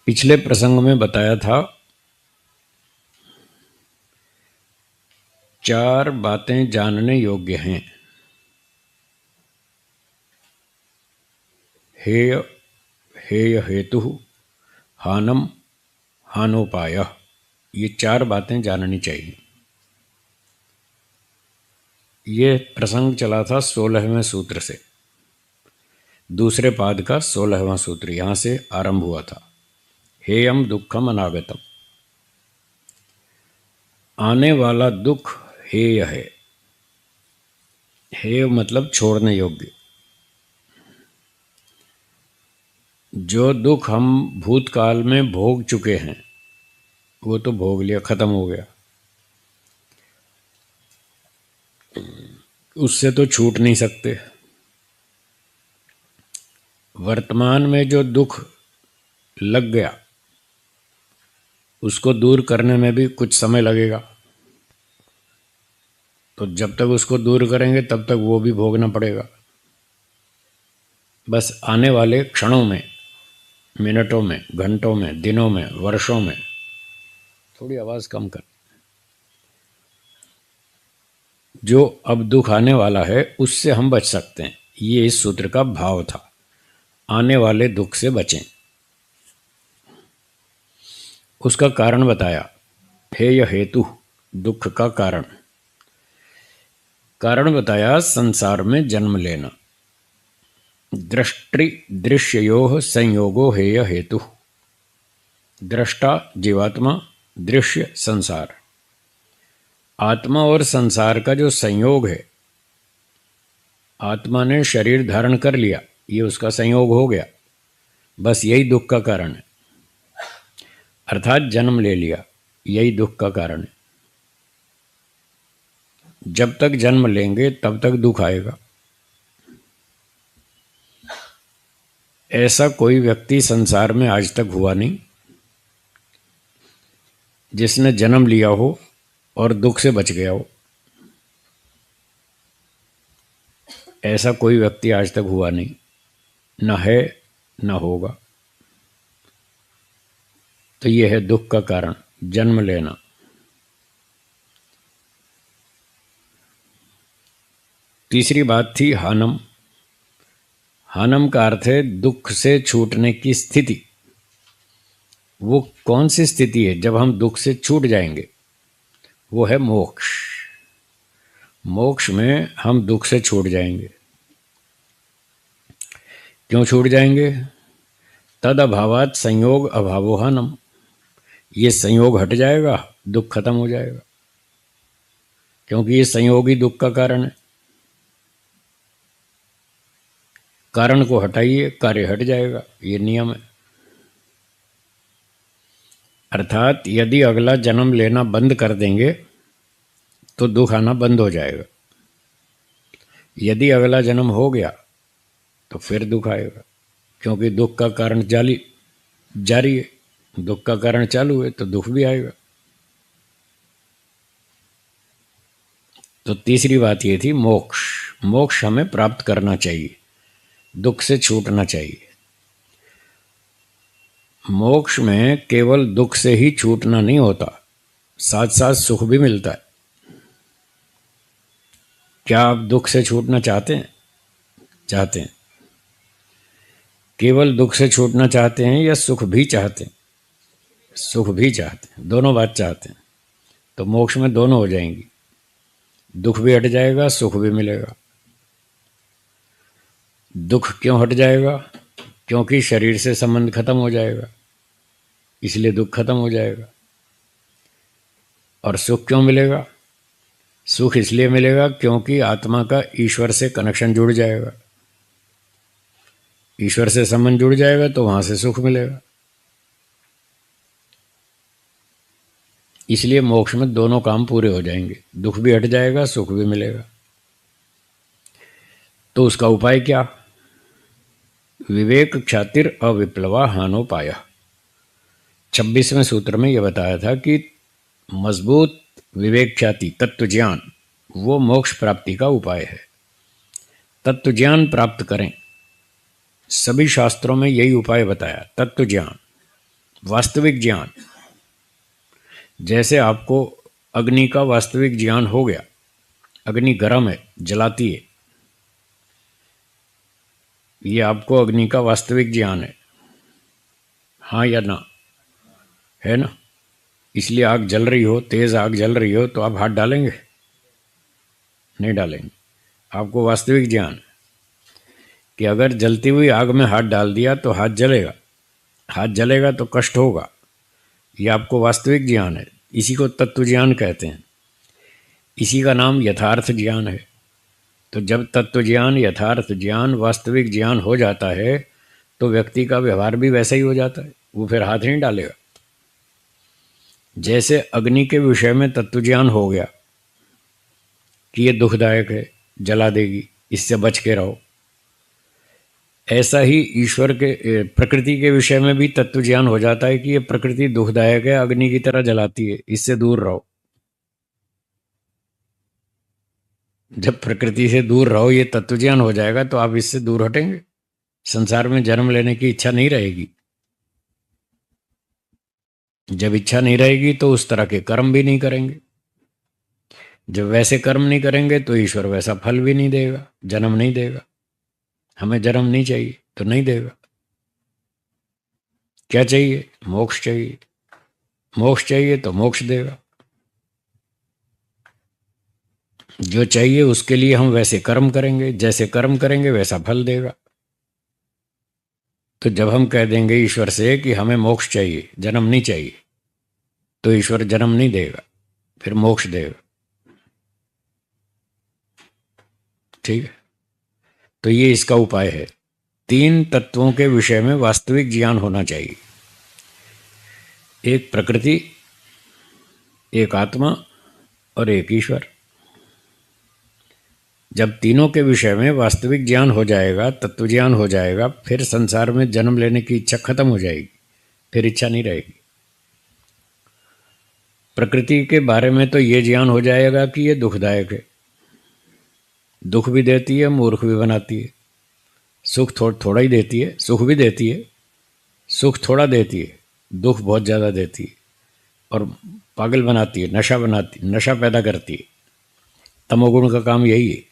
पिछले प्रसंग में बताया था 4 बातें जानने योग्य हैं। हेय, हेय हेतु, हानम, हानोपायः। ये 4 बातें जाननी चाहिए। ये प्रसंग चला था 16वें सूत्र से, दूसरे पाद का 16वां सूत्र यहां से आरंभ हुआ था। हेयम दुखम अनागतम, आने वाला दुख हेय है। हेय मतलब छोड़ने योग्य। जो दुख हम भूतकाल में भोग चुके हैं वो तो भोग लिया, खत्म हो गया, उससे तो छूट नहीं सकते। वर्तमान में जो दुख लग गया उसको दूर करने में भी कुछ समय लगेगा, तो जब तक उसको दूर करेंगे तब तक वो भी भोगना पड़ेगा। बस आने वाले क्षणों में, मिनटों में, घंटों में, दिनों में, वर्षों में, थोड़ी आवाज कम कर, जो अब दुख आने वाला है उससे हम बच सकते हैं। ये इस सूत्र का भाव था, आने वाले दुख से बचें। उसका कारण बताया, हेय हेतु, दुख का कारण। कारण बताया संसार में जन्म लेना। दृष्टि दृश्ययोः संयोगो हेय हेतु। दृष्टा जीवात्मा, दृश्य संसार। आत्मा और संसार का जो संयोग है, आत्मा ने शरीर धारण कर लिया, ये उसका संयोग हो गया, बस यही दुख का कारण है। अर्थात जन्म ले लिया, यही दुख का कारण है। जब तक जन्म लेंगे तब तक दुख आएगा। ऐसा कोई व्यक्ति संसार में आज तक हुआ नहीं जिसने जन्म लिया हो और दुख से बच गया हो। ऐसा कोई व्यक्ति आज तक हुआ नहीं, न है न होगा। तो यह है दुख का कारण, जन्म लेना। तीसरी बात थी हानम। हानम का अर्थ है दुख से छूटने की स्थिति। वो कौन सी स्थिति है जब हम दुख से छूट जाएंगे? वो है मोक्ष। मोक्ष में हम दुख से छूट जाएंगे। क्यों छूट जाएंगे? तद अभावात संयोग अभावो हानम। ये संयोग हट जाएगा, दुख खत्म हो जाएगा, क्योंकि ये संयोग ही दुख का कारण है। कारण को हटाइए, कार्य हट जाएगा, ये नियम है। अर्थात यदि अगला जन्म लेना बंद कर देंगे तो दुख आना बंद हो जाएगा। यदि अगला जन्म हो गया तो फिर दुख आएगा, क्योंकि दुख का कारण जारी है। दुख का कारण चालू है तो दुख भी आएगा। तो तीसरी बात ये थी मोक्ष। मोक्ष हमें प्राप्त करना चाहिए, दुख से छूटना चाहिए। मोक्ष में केवल दुख से ही छूटना नहीं होता, साथ साथ सुख भी मिलता है। क्या आप दुख से छूटना चाहते हैं? चाहते हैं। केवल दुख से छूटना चाहते हैं या सुख भी चाहते हैं? सुख भी चाहते हैं, दोनों बात चाहते हैं। तो मोक्ष में दोनों हो जाएंगी, दुख भी हट जाएगा, सुख भी मिलेगा। दुख क्यों हट जाएगा? क्योंकि शरीर से संबंध खत्म हो जाएगा, इसलिए दुख खत्म हो जाएगा। और सुख क्यों मिलेगा? सुख इसलिए मिलेगा क्योंकि आत्मा का ईश्वर से कनेक्शन जुड़ जाएगा। ईश्वर से संबंध जुड़ जाएगा तो वहां से सुख मिलेगा। इसलिए मोक्ष में दोनों काम पूरे हो जाएंगे, दुख भी हट जाएगा, सुख भी मिलेगा। तो उसका उपाय क्या? विवेक ख्यातिर अविप्लवा हानोपाय। 26वें सूत्र में यह बताया था कि मजबूत विवेक ख्याति, तत्व ज्ञान, वो मोक्ष प्राप्ति का उपाय है। तत्व ज्ञान प्राप्त करें, सभी शास्त्रों में यही उपाय बताया, तत्व ज्ञान। वास्तविक ज्ञान, जैसे आपको अग्नि का वास्तविक ज्ञान हो गया, अग्नि गर्म है, जलाती है, ये आपको अग्नि का वास्तविक ज्ञान है, हाँ या ना? है ना? इसलिए आग जल रही हो, तेज आग जल रही हो, तो आप हाथ डालेंगे? नहीं डालेंगे। आपको वास्तविक ज्ञान है कि अगर जलती हुई आग में हाथ डाल दिया तो हाथ जलेगा, हाथ जलेगा तो कष्ट होगा। ये आपको वास्तविक ज्ञान है, इसी को तत्व ज्ञान कहते हैं, इसी का नाम यथार्थ ज्ञान है। तो जब तत्व ज्ञान, यथार्थ ज्ञान, वास्तविक ज्ञान हो जाता है तो व्यक्ति का व्यवहार भी वैसा ही हो जाता है, वो फिर हाथ नहीं डालेगा। जैसे अग्नि के विषय में तत्व ज्ञान हो गया कि ये दुखदायक है, जला देगी, इससे बच के रहो, ऐसा ही ईश्वर के, प्रकृति के विषय में भी तत्व ज्ञान हो जाता है कि ये प्रकृति दुखदायक है, अग्नि की तरह जलाती है, इससे दूर रहो। जब प्रकृति से दूर रहो, ये तत्व ज्ञान हो जाएगा तो आप इससे दूर हटेंगे, संसार में जन्म लेने की इच्छा नहीं रहेगी। जब इच्छा नहीं रहेगी तो उस तरह के कर्म भी नहीं करेंगे, जब वैसे कर्म नहीं करेंगे तो ईश्वर वैसा फल भी नहीं देगा, जन्म नहीं देगा। हमें जन्म नहीं चाहिए तो नहीं देगा। क्या चाहिए? मोक्ष चाहिए, मोक्ष चाहिए तो मोक्ष देगा। जो चाहिए उसके लिए हम वैसे कर्म करेंगे, जैसे कर्म करेंगे वैसा फल देगा। तो जब हम कह देंगे ईश्वर से कि हमें मोक्ष चाहिए, जन्म नहीं चाहिए, तो ईश्वर जन्म नहीं देगा, फिर मोक्ष देगा। ठीक है? तो ये इसका उपाय है। तीन तत्वों के विषय में वास्तविक ज्ञान होना चाहिए, एक प्रकृति, एक आत्मा और एक ईश्वर। जब तीनों के विषय में वास्तविक ज्ञान हो जाएगा, तत्व ज्ञान हो जाएगा, फिर संसार में जन्म लेने की इच्छा खत्म हो जाएगी, फिर इच्छा नहीं रहेगी। प्रकृति के बारे में तो ये ज्ञान हो जाएगा कि ये दुखदायक है, दुख भी देती है, मूर्ख भी बनाती है, सुख थोड़ा ही देती है, सुख भी देती है, सुख थोड़ा देती है, दुख बहुत ज़्यादा देती है, और पागल बनाती है, नशा बनाती, नशा पैदा करती है। तमोगुण का काम यही है।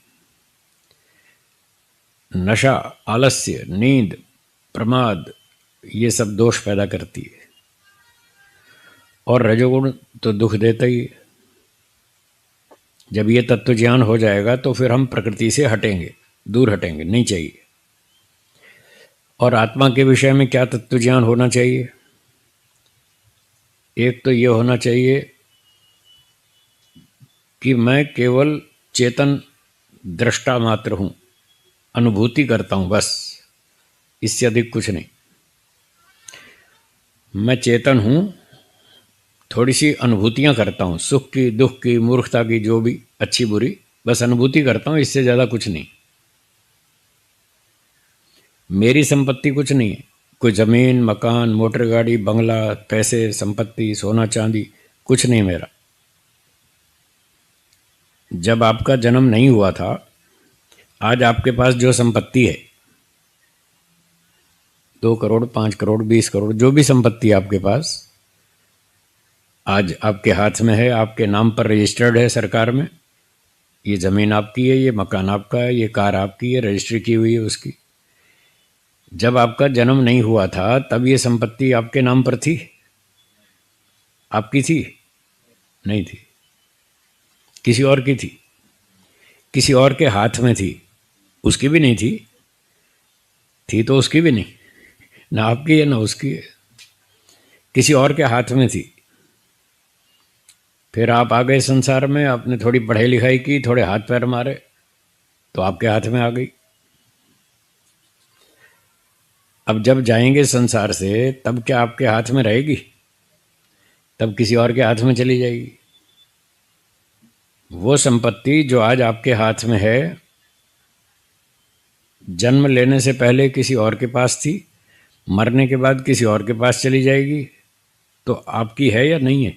नशा, आलस्य, नींद, प्रमाद, ये सब दोष पैदा करती है। और रजोगुण तो दुख देता ही है। जब ये तत्व ज्ञान हो जाएगा तो फिर हम प्रकृति से हटेंगे, दूर हटेंगे, नहीं चाहिए। और आत्मा के विषय में क्या तत्व ज्ञान होना चाहिए? एक तो ये होना चाहिए कि मैं केवल चेतन दृष्टा मात्र हूँ, अनुभूति करता हूँ बस, इससे अधिक कुछ नहीं। मैं चेतन हूँ, थोड़ी सी अनुभूतियाँ करता हूँ, सुख की, दुख की, मूर्खता की, जो भी अच्छी बुरी, बस अनुभूति करता हूँ, इससे ज़्यादा कुछ नहीं। मेरी संपत्ति कुछ नहीं है, कोई ज़मीन, मकान, मोटर गाड़ी, बंगला, पैसे, संपत्ति, सोना चांदी, कुछ नहीं मेरा। जब आपका जन्म नहीं हुआ था, आज आपके पास जो संपत्ति है, 2 करोड़, 5 करोड़, 20 करोड़, जो भी संपत्ति आपके पास आज आपके हाथ में है, आपके नाम पर रजिस्टर्ड है सरकार में, ये ज़मीन आपकी है, ये मकान आपका है, ये कार आपकी है, रजिस्ट्री की हुई है उसकी। जब आपका जन्म नहीं हुआ था तब ये संपत्ति आपके नाम पर थी? आपकी थी? नहीं थी, किसी और की थी, किसी और के हाथ में थी, उसकी भी नहीं थी तो उसकी भी नहीं, ना आपकी है ना उसकी है, किसी और के हाथ में थी। फिर आप आ गए संसार में, आपने थोड़ी पढ़ाई लिखाई की, थोड़े हाथ पैर मारे, तो आपके हाथ में आ गई। अब जब जाएंगे संसार से तब क्या आपके हाथ में रहेगी? तब किसी और के हाथ में चली जाएगी। वो संपत्ति जो आज आपके हाथ में है, जन्म लेने से पहले किसी और के पास थी, मरने के बाद किसी और के पास चली जाएगी, तो आपकी है या नहीं है?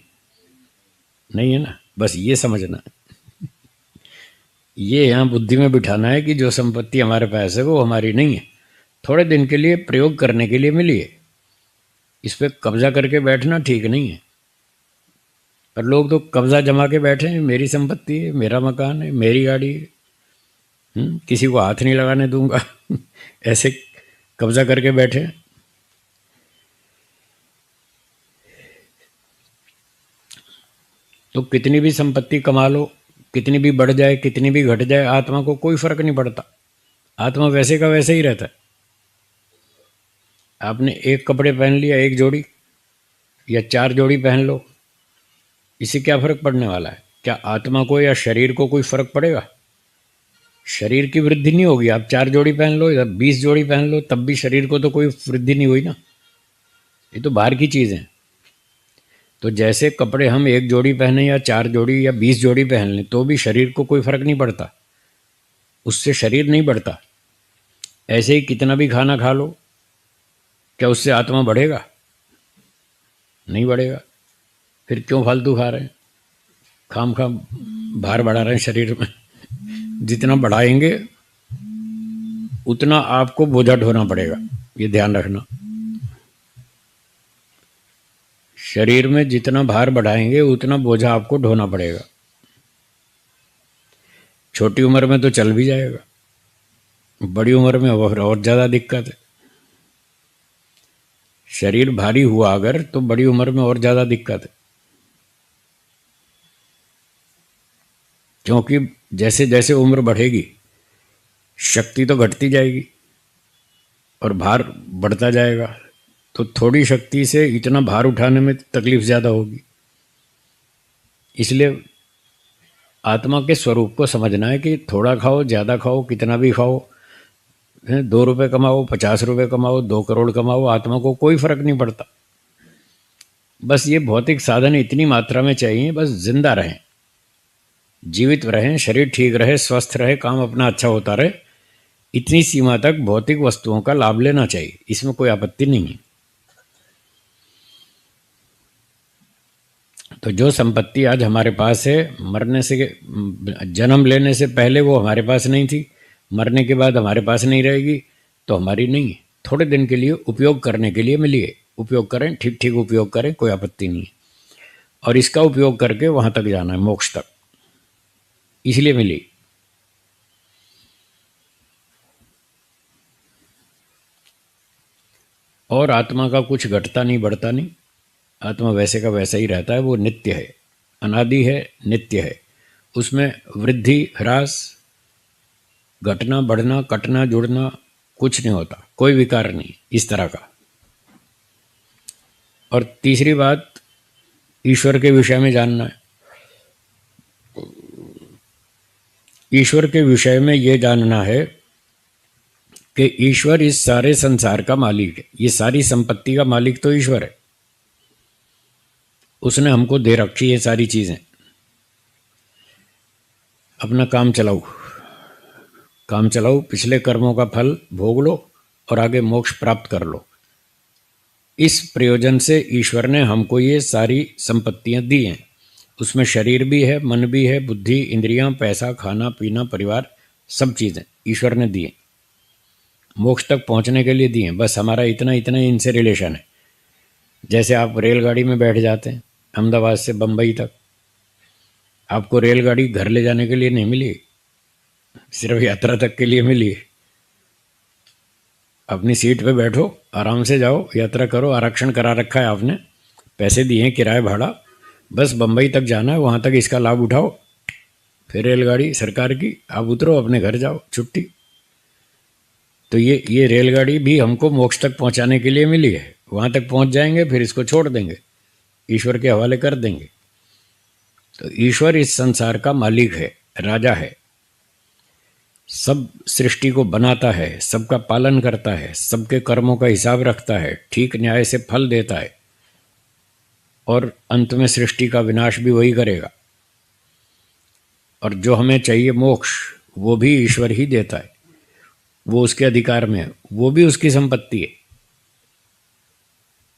नहीं है ना। बस ये समझना, ये यहाँ बुद्धि में बिठाना है कि जो संपत्ति हमारे पास है वो हमारी नहीं है, थोड़े दिन के लिए प्रयोग करने के लिए मिली है, इस पे कब्जा करके बैठना ठीक नहीं है। पर लोग तो कब्जा जमा के बैठे हैं, मेरी संपत्ति है, मेरा मकान है, मेरी गाड़ी है, किसी को हाथ नहीं लगाने दूंगा ऐसे कब्जा करके बैठे हैं। तो कितनी भी संपत्ति कमा लो, कितनी भी बढ़ जाए, कितनी भी घट जाए, आत्मा को कोई फर्क नहीं पड़ता। आत्मा वैसे का वैसे ही रहता है। आपने एक कपड़े पहन लिया, एक जोड़ी या 4 जोड़ी पहन लो, इससे क्या फर्क पड़ने वाला है? क्या आत्मा को या शरीर को कोई फर्क पड़ेगा? शरीर की वृद्धि नहीं होगी। आप 4 जोड़ी पहन लो या 20 जोड़ी पहन लो, तब भी शरीर को तो कोई वृद्धि नहीं हुई ना। ये तो बाहर की चीज़ है। तो जैसे कपड़े हम एक जोड़ी पहने या 4 जोड़ी या 20 जोड़ी पहन लें, तो भी शरीर को कोई फर्क नहीं पड़ता, उससे शरीर नहीं बढ़ता। ऐसे ही कितना भी खाना खा लो, क्या उससे आत्मा बढ़ेगा? नहीं बढ़ेगा। फिर क्यों फालतू खा रहे हैं? खाम खाम भार बढ़ा रहे हैं शरीर में। जितना बढ़ाएंगे उतना आपको बोझा ढोना पड़ेगा, ये ध्यान रखना। शरीर में जितना भार बढ़ाएंगे उतना बोझा आपको ढोना पड़ेगा। छोटी उम्र में तो चल भी जाएगा, बड़ी उम्र में और ज़्यादा दिक्कत है। शरीर भारी हुआ अगर, तो बड़ी उम्र में और ज़्यादा दिक्कत है। क्योंकि जैसे जैसे उम्र बढ़ेगी, शक्ति तो घटती जाएगी और भार बढ़ता जाएगा, तो थोड़ी शक्ति से इतना भार उठाने में तकलीफ ज़्यादा होगी। इसलिए आत्मा के स्वरूप को समझना है कि थोड़ा खाओ, ज़्यादा खाओ, कितना भी खाओ, 2 रुपये कमाओ, 50 रुपये कमाओ, 2 करोड़ कमाओ, आत्मा को कोई फर्क नहीं पड़ता। बस ये भौतिक साधन इतनी मात्रा में चाहिए, बस जिंदा रहें, जीवित रहें, शरीर ठीक रहे, स्वस्थ रहे, काम अपना अच्छा होता रहे। इतनी सीमा तक भौतिक वस्तुओं का लाभ लेना चाहिए, इसमें कोई आपत्ति नहीं है। तो जो संपत्ति आज हमारे पास है, मरने से, जन्म लेने से पहले वो हमारे पास नहीं थी, मरने के बाद हमारे पास नहीं रहेगी, तो हमारी नहीं है। थोड़े दिन के लिए उपयोग करने के लिए मिली है, उपयोग करें, ठीक ठीक उपयोग करें, कोई आपत्ति नहीं है। और इसका उपयोग करके वहां तक जाना है, मोक्ष तक, इसलिए मिली। और आत्मा का कुछ घटता नहीं, बढ़ता नहीं, आत्मा वैसे का वैसा ही रहता है। वो नित्य है, अनादि है, नित्य है। उसमें वृद्धि, ह्रास, घटना, बढ़ना, कटना, जुड़ना कुछ नहीं होता, कोई विकार नहीं इस तरह का। और तीसरी बात, ईश्वर के विषय में जानना है। ईश्वर के विषय में ये जानना है कि ईश्वर इस सारे संसार का मालिक है। ये सारी संपत्ति का मालिक तो ईश्वर है, उसने हमको दे रखी है सारी चीजें। अपना काम चलाओ, काम चलाओ, पिछले कर्मों का फल भोग लो और आगे मोक्ष प्राप्त कर लो। इस प्रयोजन से ईश्वर ने हमको ये सारी संपत्तियां दी हैं। उसमें शरीर भी है, मन भी है, बुद्धि, इंद्रियां, पैसा, खाना पीना, परिवार, सब चीज़ें ईश्वर ने दी हैं, मोक्ष तक पहुंचने के लिए दी हैं। बस हमारा इतना इतना ही इनसे रिलेशन है। जैसे आप रेलगाड़ी में बैठ जाते हैं अहमदाबाद से बम्बई तक, आपको रेलगाड़ी घर ले जाने के लिए नहीं मिली, सिर्फ यात्रा तक के लिए मिली। अपनी सीट पे बैठो, आराम से जाओ, यात्रा करो, आरक्षण करा रखा है आपने, पैसे दिए हैं, किराया भाड़ा, बस बम्बई तक जाना है, वहाँ तक इसका लाभ उठाओ। फिर रेलगाड़ी सरकार की, आप उतरो, अपने घर जाओ, छुट्टी। तो ये रेलगाड़ी भी हमको मोक्ष तक पहुँचाने के लिए मिली है। वहाँ तक पहुँच जाएंगे, फिर इसको छोड़ देंगे, ईश्वर के हवाले कर देंगे। तो ईश्वर इस संसार का मालिक है, राजा है, सब सृष्टि को बनाता है, सबका पालन करता है, सबके कर्मों का हिसाब रखता है, ठीक न्याय से फल देता है, और अंत में सृष्टि का विनाश भी वही करेगा। और जो हमें चाहिए मोक्ष, वो भी ईश्वर ही देता है, वो उसके अधिकार में है, वो भी उसकी संपत्ति है।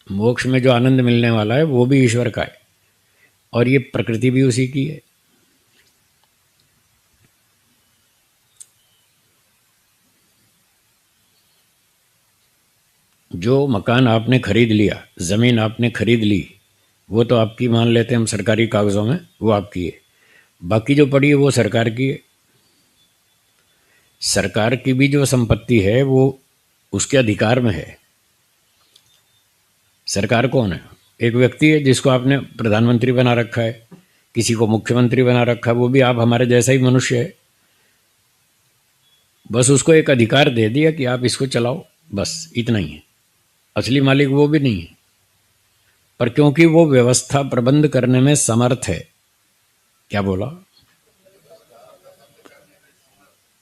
मोक्ष में जो आनंद मिलने वाला है वो भी ईश्वर का है, और ये प्रकृति भी उसी की है। जो मकान आपने खरीद लिया, ज़मीन आपने खरीद ली, वो तो आपकी मान लेते हैं हम सरकारी कागज़ों में, वो आपकी है। बाकी जो पड़ी है वो सरकार की है। सरकार की भी जो संपत्ति है वो उसके अधिकार में है। सरकार कौन है? एक व्यक्ति है जिसको आपने प्रधानमंत्री बना रखा है, किसी को मुख्यमंत्री बना रखा है, वो भी आप हमारे जैसा ही मनुष्य है। बस उसको एक अधिकार दे दिया कि आप इसको चलाओ, बस इतना ही है। असली मालिक वो भी नहीं है, पर क्योंकि वो व्यवस्था प्रबंध करने में समर्थ है, क्या बोला,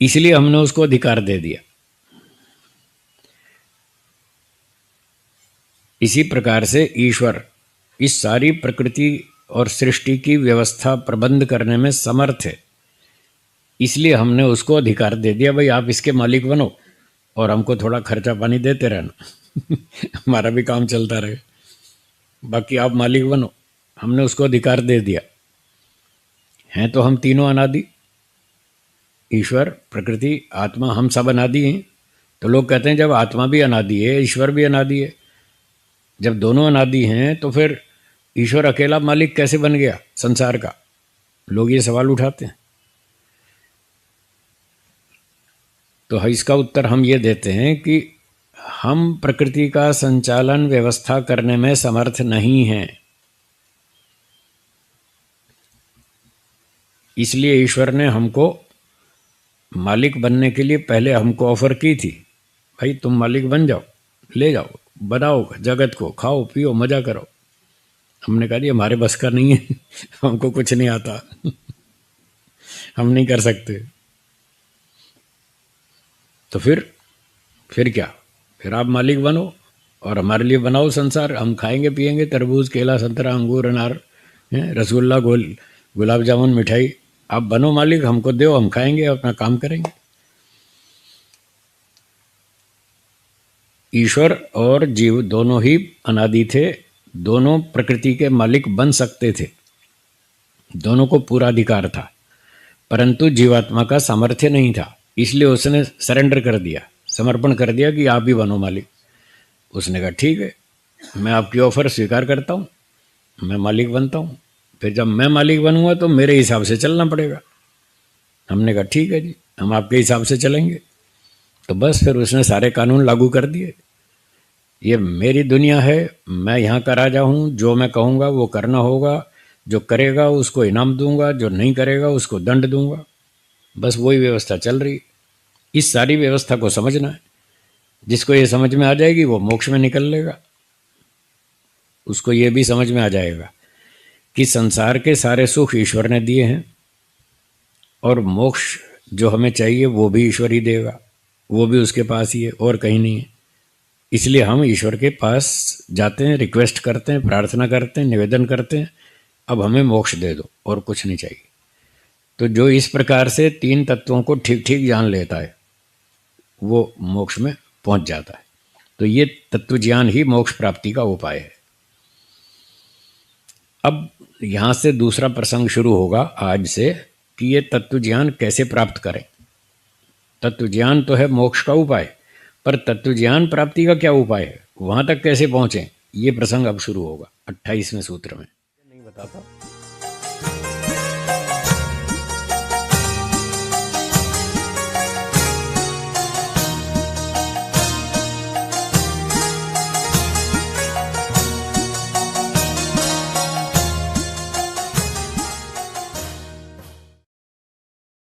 इसलिए हमने उसको अधिकार दे दिया। इसी प्रकार से ईश्वर इस सारी प्रकृति और सृष्टि की व्यवस्था प्रबंध करने में समर्थ है, इसलिए हमने उसको अधिकार दे दिया, भाई आप इसके मालिक बनो और हमको थोड़ा खर्चा पानी देते रहना हमारा भी काम चलता रहे, बाकी आप मालिक बनो। हमने उसको अधिकार दे दिया। हैं तो हम तीनों अनादि, ईश्वर, प्रकृति, आत्मा, हम सब अनादि हैं। तो लोग कहते हैं जब आत्मा भी अनादि है, ईश्वर भी अनादि है, जब दोनों अनादि हैं तो फिर ईश्वर अकेला मालिक कैसे बन गया संसार का? लोग ये सवाल उठाते हैं। तो इसका उत्तर हम ये देते हैं कि हम प्रकृति का संचालन व्यवस्था करने में समर्थ नहीं हैं। इसलिए ईश्वर ने हमको मालिक बनने के लिए पहले हमको ऑफर की थी, भाई तुम मालिक बन जाओ, ले जाओ, बनाओ जगत को, खाओ पियो मजा करो। हमने कहा जी हमारे बस का नहीं है हमको कुछ नहीं आता हम नहीं कर सकते। तो फिर क्या, फिर आप मालिक बनो और हमारे लिए बनाओ संसार, हम खाएंगे पिएंगे, तरबूज केला संतरा अंगूर अनार, रसगुल्ला गुलाब जामुन मिठाई, आप बनो मालिक, हमको दो, हम खाएंगे अपना काम करेंगे। ईश्वर और जीव दोनों ही अनादि थे, दोनों प्रकृति के मालिक बन सकते थे, दोनों को पूरा अधिकार था, परंतु जीवात्मा का सामर्थ्य नहीं था, इसलिए उसने सरेंडर कर दिया, समर्पण कर दिया कि आप ही बनो मालिक। उसने कहा ठीक है, मैं आपकी ऑफर स्वीकार करता हूँ, मैं मालिक बनता हूँ। फिर जब मैं मालिक बनूंगा तो मेरे हिसाब से चलना पड़ेगा। हमने कहा ठीक है जी, हम आपके हिसाब से चलेंगे। तो बस फिर उसने सारे कानून लागू कर दिए। ये मेरी दुनिया है, मैं यहाँ का राजा हूँ, जो मैं कहूँगा वो करना होगा, जो करेगा उसको इनाम दूंगा, जो नहीं करेगा उसको दंड दूंगा। बस वही व्यवस्था चल रही। इस सारी व्यवस्था को समझना है, जिसको ये समझ में आ जाएगी वो मोक्ष में निकल लेगा। उसको ये भी समझ में आ जाएगा कि संसार के सारे सुख ईश्वर ने दिए हैं और मोक्ष जो हमें चाहिए वो भी ईश्वर ही देगा, वो भी उसके पास ही है और कहीं नहीं है। इसलिए हम ईश्वर के पास जाते हैं, रिक्वेस्ट करते हैं, प्रार्थना करते हैं, निवेदन करते हैं, अब हमें मोक्ष दे दो और कुछ नहीं चाहिए। तो जो इस प्रकार से तीन तत्वों को ठीक ठीक जान लेता है वो मोक्ष में पहुंच जाता है। तो ये तत्व ज्ञान ही मोक्ष प्राप्ति का उपाय है। अब यहाँ से दूसरा प्रसंग शुरू होगा आज से कि ये तत्व ज्ञान कैसे प्राप्त करें। तत्व ज्ञान तो है मोक्ष का उपाय, पर तत्व ज्ञान प्राप्ति का क्या उपाय है, वहां तक कैसे पहुंचें, ये प्रसंग अब शुरू होगा 28वें सूत्र में। नहीं बताता।